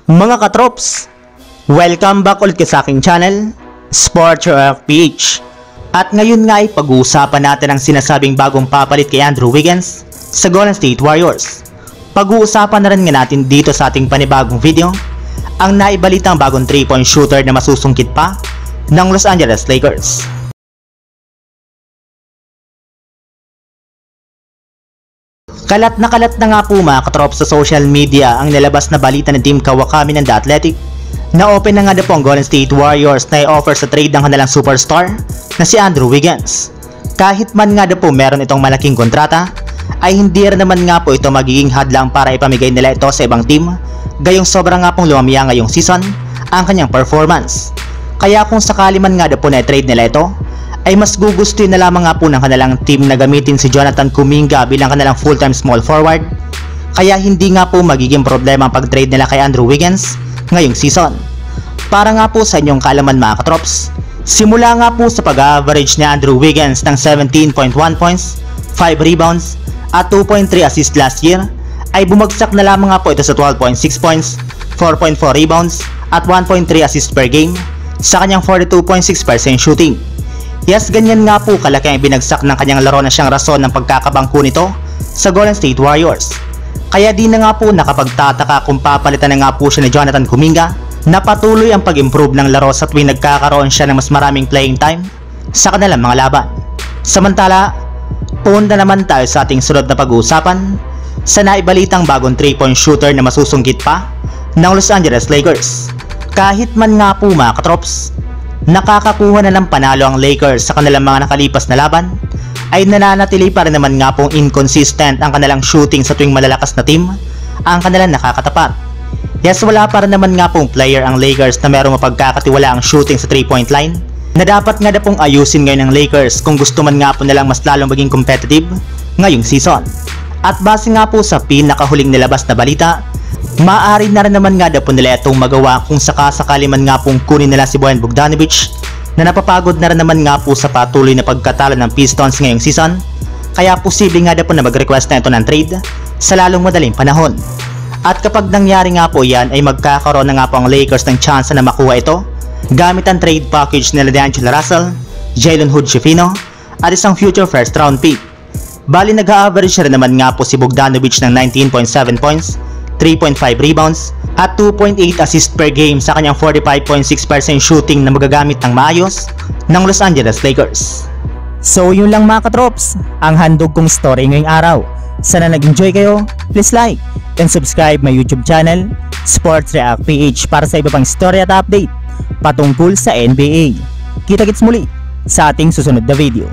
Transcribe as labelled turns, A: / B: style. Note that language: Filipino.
A: Mga katrops, welcome back ulit sa aking channel, Sports PH. At ngayon nga ay pag-uusapan natin ang sinasabing bagong papalit kay Andrew Wiggins sa Golden State Warriors. Pag-uusapan na rin nga natin dito sa ating panibagong video ang naibalitang bagong 3-point shooter na masusungkit pa ng Los Angeles Lakers. Kalat na nga po mga katrop sa social media ang nilabas na balita ng Team Kawakami ng The Athletic na open na nga na po ang Golden State Warriors na i-offer sa trade ng kanilang superstar na si Andrew Wiggins. Kahit man nga na po meron itong malaking kontrata, ay hindi rin naman nga po ito magiging hadlang para ipamigay nila ito sa ibang team, gayong sobrang nga pong lumamya ngayong season ang kanyang performance. Kaya kung sakali man nga na po na i-trade nila ito, ay mas gugustuhin na lamang nga po ng kanilang team na gamitin si Jonathan Kuminga bilang kanilang full-time small forward. Kaya hindi nga po magiging problema ang pag-trade nila kay Andrew Wiggins ngayong season. Para nga po sa inyong kaalaman mga katrops, simula nga po sa pag-average ni Andrew Wiggins ng 17.1 points, 5 rebounds at 2.3 assists last year, ay bumagsak na lamang nga po ito sa 12.6 points, 4.4 rebounds at 1.3 assists per game sa kanyang 42.6% shooting. Yes, ganyan nga po kalaki ang binagsak ng kanyang laro na siyang rason ng pagkakabangko nito sa Golden State Warriors. Kaya di na nga po nakapagtataka kung papalitan na nga po siya ni Jonathan Kuminga na patuloy ang pag-improve ng laro sa tuwing nagkakaroon siya ng mas maraming playing time sa kanilang mga laban. Samantala, punta naman tayo sa ating sunod na pag-uusapan sa naibalitang bagong 3-point shooter na masusungkit pa ng Los Angeles Lakers. Kahit man nga po mga katrops, nakakakuha na ng panalo ang Lakers sa kanilang mga nakalipas na laban, ay nananatili pa rin naman nga pong inconsistent ang kanilang shooting sa tuwing malalakas na team ang kanilang nakakatapat. Yes, wala pa rin naman nga pong player ang Lakers na merong mapagkakatiwala ang shooting sa 3-point line na dapat nga na pong ayusin ngayon ng Lakers kung gusto man nga po nilang mas lalong maging competitive ngayong season. At base nga po sa pinakahuling nilabas na balita, maaari na rin naman nga po nila itong magawa kung sakasakali man nga pong kunin nila si Bojan Bogdanovic na napapagod na rin naman nga po sa patuloy na pagkatalo ng Pistons ngayong season. Kaya posible nga po na mag-request na ito ng trade sa lalong madaling panahon. At kapag nangyari nga po yan ay magkakaroon na nga po ang Lakers ng chance na makuha ito gamit ang trade package nila D'Angelo Russell, Jalen Hood-Schifino at isang future first round pick. Bali nag-a-average rin naman nga po si Bogdanovic ng 19.7 points, 3.5 rebounds at 2.8 assists per game sa kanyang 45.6% shooting na magagamit ng maayos ng Los Angeles Lakers. So yun lang mga katrops, ang handog kong story ngayong araw. Sana nag-enjoy kayo, please like and subscribe my YouTube channel, Sports React PH, para sa iba pang story at update patungkol sa NBA. Kita-kits muli sa ating susunod na video.